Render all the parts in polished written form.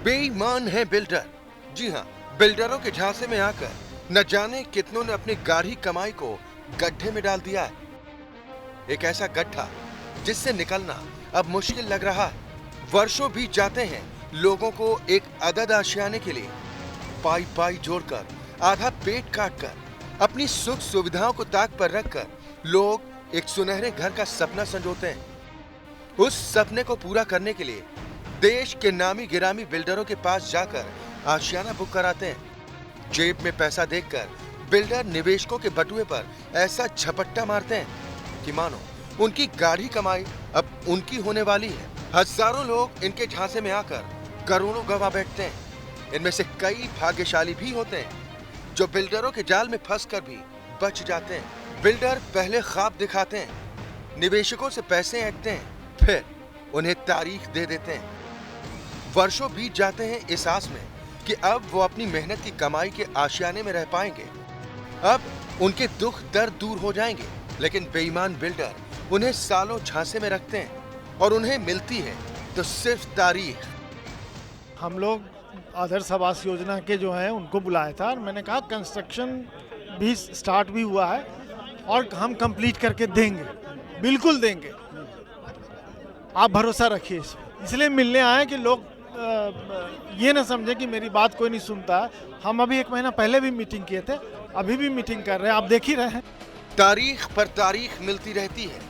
बेईमान है बिल्डर। जी हाँ, बिल्डरों के झांसे में आकर न जाने कितनों ने अपनी गाढ़ी कमाई को गड्ढे में डाल दिया है। एक ऐसा गड्ढा जिससे निकलना अब मुश्किल लग रहा है। वर्षों बीत जाते हैं, लोगों को एक अदद आशियाने के लिए पाई पाई जोड़कर, आधा पेट काटकर, अपनी सुख सुविधाओं को ताक पर रखकर लोग एक सुनहरे घर का सपना संजोते हैं। उस सपने को पूरा करने के लिए देश के नामी गिरामी बिल्डरों के पास जाकर आशियाना बुक कराते हैं। जेब में पैसा देखकर बिल्डर निवेशकों के बटुए पर ऐसा झपट्टा मारते हैं कि मानो उनकी गाढ़ी कमाई अब उनकी होने वाली है। हजारों लोग इनके झांसे में आकर करोड़ों गंवा बैठते हैं। इनमें से कई भाग्यशाली भी होते हैं जो बिल्डरों के जाल में फंसकर भी बच जाते हैं। बिल्डर पहले ख्वाब दिखाते हैं, निवेशकों से पैसे ऐंठते हैं, फिर उन्हें तारीख दे देते हैं। वर्षों बीत जाते हैं इस आस में कि अब वो अपनी मेहनत की कमाई के आशियाने में रह पाएंगे। अब उनके दुख दर्द दूर हो जाएंगे, लेकिन बेईमान बिल्डर उन्हें सालों झांसे में रखते हैं और उन्हें मिलती है तो सिर्फ तारीख। हम लोग आदर्श आवास योजना के जो हैं उनको बुलाया था और मैंने कहा कंस्ट्रक्शन भी स्टार्ट भी हुआ है और हम कंप्लीट करके देंगे, बिल्कुल देंगे, आप भरोसा रखिए। इसलिए मिलने आए कि लोग ये ना समझे कि मेरी बात कोई नहीं सुनता है। हम अभी 1 महीना पहले भी मीटिंग किए थे, अभी भी मीटिंग कर रहे हैं, आप देख ही रहे हैं। तारीख पर तारीख मिलती रहती है,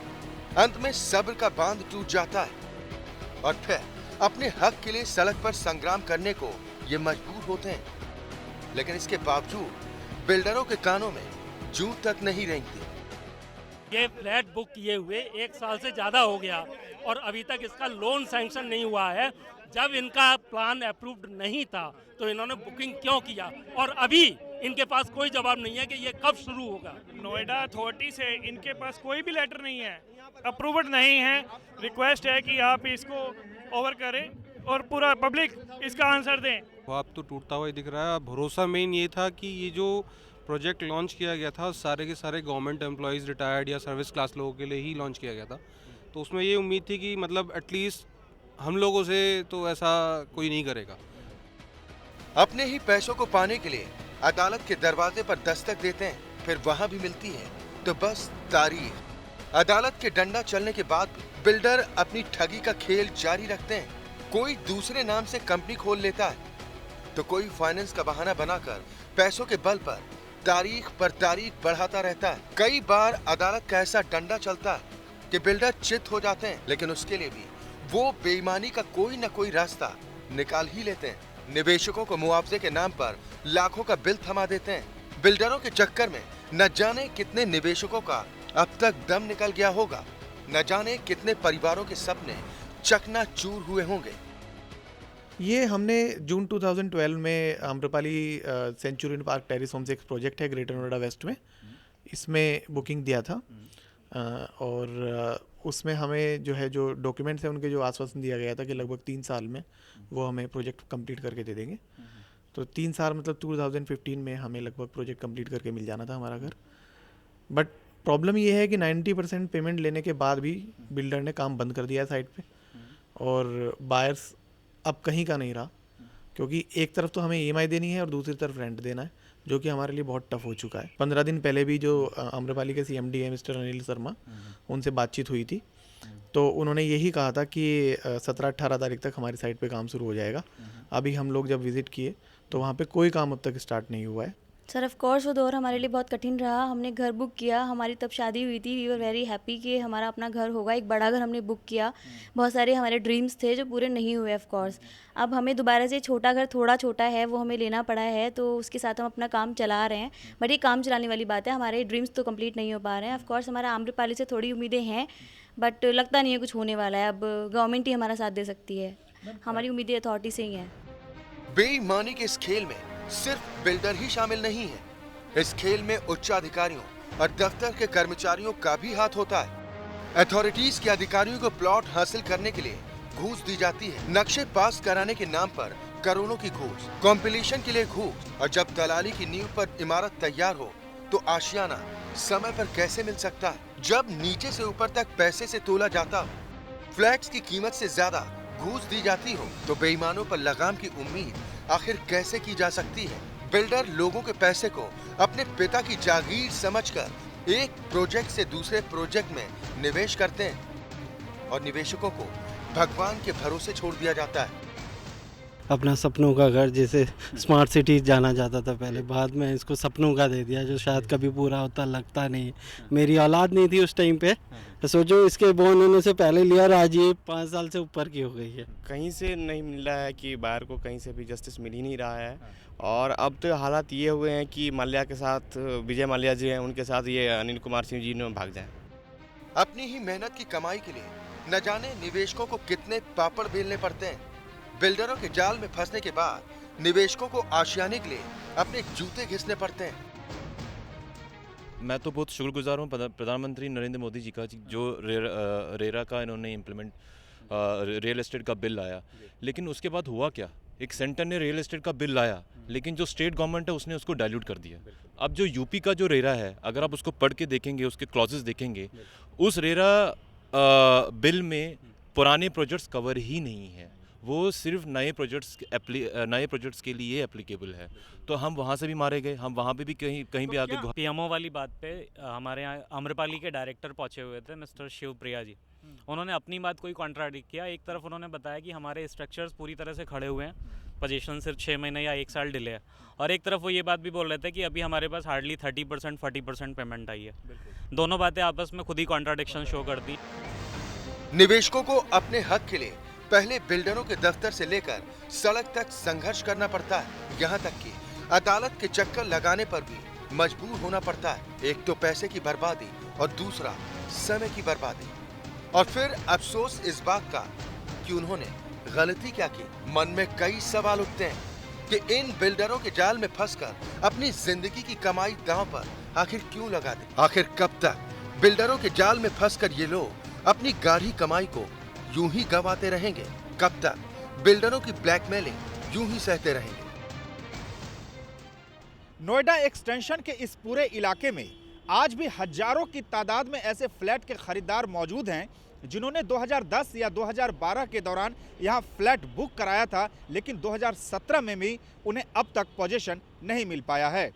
अंत में सब्र का बांध टूट जाता है और फिर अपने हक के लिए सड़क पर संग्राम करने को ये मजबूर होते हैं। लेकिन इसके बावजूद बिल्डरों के कानों में जूं तक नहीं रेंगती। ये फ्लैट बुक किए हुए 1 साल से ज्यादा हो गया और अभी तक इसका लोन सैंक्शन नहीं हुआ है। जब इनका प्लान अप्रूव्ड नहीं था तो इन्होंने बुकिंग क्यों किया और अभी इनके पास कोई जवाब नहीं है कि ये कब शुरू होगा। नोएडा अथॉरिटी से इनके पास कोई भी लेटर नहीं है, अप्रूव्ड नहीं है। रिक्वेस्ट है कि आप इसको ओवर करें और पूरा पब्लिक इसका आंसर दें। ख्वाब तो टूटता हुआ ही दिख रहा है। भरोसा मेन ये था कि ये जो प्रोजेक्ट लॉन्च किया गया था सारे के सारे गवर्नमेंट एम्प्लॉयज़, रिटायर्ड या सर्विस क्लास लोगों के लिए ही लॉन्च किया गया था। तो उसमें ये उम्मीद थी कि मतलब एटलीस्ट हम लोगों से तो ऐसा कोई नहीं करेगा। अपने ही पैसों को पाने के लिए अदालत के दरवाजे पर दस्तक देते हैं, फिर वहां भी मिलती है तो बस तारीख। अदालत के डंडा चलने के बाद भी बिल्डर अपनी ठगी का खेल जारी रखते हैं। कोई दूसरे नाम से कंपनी खोल लेता है तो कोई फाइनेंस का बहाना बनाकर पैसों के बल पर तारीख पर तारीख बढ़ाता रहता है। कई बार अदालत का ऐसा डंडा चलता है कि बिल्डर चित हो जाते हैं, लेकिन उसके लिए भी वो बेईमानी का कोई न कोई रास्ता निकाल ही लेते हैं। निवेशकों को मुआवजे के नाम पर लाखों का बिल थमा देते हैं। बिल्डरों के चक्कर में न जाने कितने निवेशकों का अब तक दम निकल गया होगा, न जाने कितने परिवारों के सपने चकनाचूर हुए होंगे। ये हमने जून 2012 में Amrapali centurion park terrace homes एक प्रोजेक्ट है ग्रेटर नोएडा वेस्ट में, इसमें बुकिंग दिया था और उसमें हमें जो है जो डॉक्यूमेंट्स हैं उनके जो आश्वासन दिया गया था कि लगभग 3 साल में वो हमें प्रोजेक्ट कंप्लीट करके दे देंगे। तो 3 साल मतलब 2015 में हमें लगभग प्रोजेक्ट कंप्लीट करके मिल जाना था हमारा घर। बट प्रॉब्लम ये है कि 90% पेमेंट लेने के बाद भी बिल्डर ने काम बंद कर दिया है साइट पे और बायर्स अब कहीं का नहीं रहा, क्योंकि एक तरफ तो हमें EMI देनी है और दूसरी तरफ रेंट देना है, जो कि हमारे लिए बहुत टफ हो चुका है। 15 दिन पहले भी जो आम्रपाली के CMD है मिस्टर अनिल शर्मा, उनसे बातचीत हुई थी तो उन्होंने यही कहा था कि 17-18 तारीख तक हमारी साइट पे काम शुरू हो जाएगा। अभी हम लोग जब विज़िट किए तो वहाँ पे कोई काम अब तक स्टार्ट नहीं हुआ है। सर ऑफ कोर्स वो दौर हमारे लिए बहुत कठिन रहा। हमने घर बुक किया, हमारी तब शादी हुई थी, वी वर वेरी हैप्पी कि हमारा अपना घर होगा। एक बड़ा घर हमने बुक किया, बहुत सारे हमारे ड्रीम्स थे जो पूरे नहीं हुए ऑफ कोर्स। अब हमें दोबारा से छोटा घर, थोड़ा छोटा है, वो हमें लेना पड़ा है, तो उसके साथ हम अपना काम चला रहे हैं। बट ये काम चलाने वाली बात है, हमारे ड्रीम्स तो कंप्लीट नहीं हो पा रहे हैं। ऑफ कोर्स हमारा आम्रपाली से थोड़ी उम्मीदें हैं, बट लगता नहीं है कुछ होने वाला है। अब गवर्नमेंट ही हमारा साथ दे सकती है, हमारी उम्मीदें अथॉरिटी से ही हैं। बेईमानी के इस खेल में सिर्फ बिल्डर ही शामिल नहीं है, इस खेल में उच्चाधिकारियों और दफ्तर के कर्मचारियों का भी हाथ होता है। अथॉरिटीज के अधिकारियों को प्लॉट हासिल करने के लिए घूस दी जाती है, नक्शे पास कराने के नाम पर करोड़ों की घूस, कॉम्पिटिशन के लिए घूस, और जब दलाली की नींव पर इमारत तैयार हो तो आशियाना समय पर कैसे मिल सकता है? जब नीचे से ऊपर तक पैसे से तोला जाता हो, फ्लैट्स की कीमत से ज्यादा घूस दी जाती हो तो बेईमानों पर लगाम की उम्मीद आखिर कैसे की जा सकती है? बिल्डर लोगों के पैसे को अपने पिता की जागीर समझकर एक प्रोजेक्ट से दूसरे प्रोजेक्ट में निवेश करते हैं और निवेशकों को भगवान के भरोसे छोड़ दिया जाता है। अपना सपनों का घर, जैसे स्मार्ट सिटी जाना जाता था पहले, बाद में इसको सपनों का दे दिया जो शायद कभी पूरा होता लगता नहीं। मेरी औलाद नहीं थी उस टाइम पे, तो सोचो इसके बोर्न होने से पहले लिया और आज ये 5 साल से ऊपर की हो गई है। कहीं से नहीं मिल रहा है कि बाहर को कहीं से भी जस्टिस मिल ही नहीं रहा है। और अब तो हालात ये हुए हैं कि माल्या के साथ विजय माल्या जी हैं, उनके साथ ये अनिल कुमार सिंह जी ने भाग जाए। अपनी ही मेहनत की कमाई के लिए न जाने निवेशकों को कितने पापड़ बेलने पड़ते हैं। बिल्डरों के जाल में फंसने के बाद निवेशकों को आशियाने के लिए अपने जूते घिसने पड़ते हैं। मैं तो बहुत शुक्रगुजार हूँ प्रधानमंत्री नरेंद्र मोदी जी का, जो रेरा का इन्होंने इम्प्लीमेंट रियल एस्टेट का बिल लाया। लेकिन उसके बाद हुआ क्या? एक सेंटर ने रियल एस्टेट का बिल लाया, लेकिन जो स्टेट गवर्नमेंट है उसने उसको डाइल्यूट कर दिया। अब जो यूपी का जो रेरा है, अगर आप उसको पढ़ के देखेंगे, उसके क्लॉजेस देखेंगे, उस रेरा बिल में पुराने प्रोजेक्ट्स कवर ही नहीं है। वो सिर्फ नए प्रोजेक्ट्स के लिए एप्लीकेबल है। तो हम वहाँ से भी मारे गए, हम वहाँ पे भी कहीं भी आगे। पीएमओ वाली बात पे हमारे यहाँ आम्रपाली के डायरेक्टर पहुँचे हुए थे, मिस्टर शिवप्रिया जी। उन्होंने अपनी बात कोई कॉन्ट्राडिक्ट किया। एक तरफ उन्होंने बताया कि हमारे स्ट्रक्चर्स पूरी तरह से खड़े हुए हैं, पोजीशन सिर्फ 6 महीने या 1 साल डिले है, और एक तरफ वो ये बात भी बोल रहे थे कि अभी हमारे पास हार्डली 30% 40% पेमेंट आई है। दोनों बातें आपस में खुद ही कॉन्ट्राडिक्शन शो करती। निवेशकों को अपने हक के लिए पहले बिल्डरों के दफ्तर से लेकर सड़क तक संघर्ष करना पड़ता है। यहाँ तक कि अदालत के चक्कर लगाने पर भी मजबूर होना पड़ता है। एक तो पैसे की बर्बादी और दूसरा समय की बर्बादी। और फिर अफसोस इस बात का कि उन्होंने गलती क्या की। मन में कई सवाल उठते हैं कि इन बिल्डरों के जाल में फंसकर अपनी जिंदगी की कमाई दांव पर आखिर क्यों लगा दे? आखिर कब तक बिल्डरों के जाल में फंसकर ये लोग अपनी गाढ़ी कमाई को यूं ही गंवाते रहेंगे? कब तक बिल्डरों की ब्लैकमेलिंग यूं ही सहते रहेंगे? नोएडा एक्सटेंशन के इस पूरे इलाके में आज भी हजारों की तादाद में ऐसे फ्लैट के खरीदार मौजूद हैं जिन्होंने 2010 या 2012 के दौरान यहां फ्लैट बुक कराया था, लेकिन 2017 में भी उन्हें अब तक पोजीशन नहीं मिल पाया है।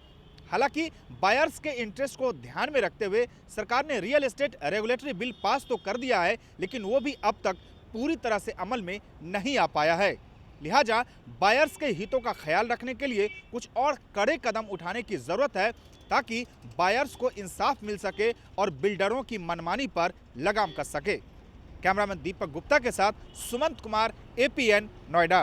हालांकि बायर्स के इंटरेस्ट को ध्यान में रखते हुए सरकार ने real estate regulatory bill pass तो कर दिया है, लेकिन वो भी अब तक पूरी तरह से अमल में नहीं आ पाया है। लिहाजा बायर्स के हितों का ख्याल रखने के लिए कुछ और कड़े कदम उठाने की जरूरत है, ताकि बायर्स को इंसाफ मिल सके और बिल्डरों की मनमानी पर लगाम कस सके। कैमरामैन दीपक गुप्ता के साथ सुमंत कुमार, APN, नोएडा।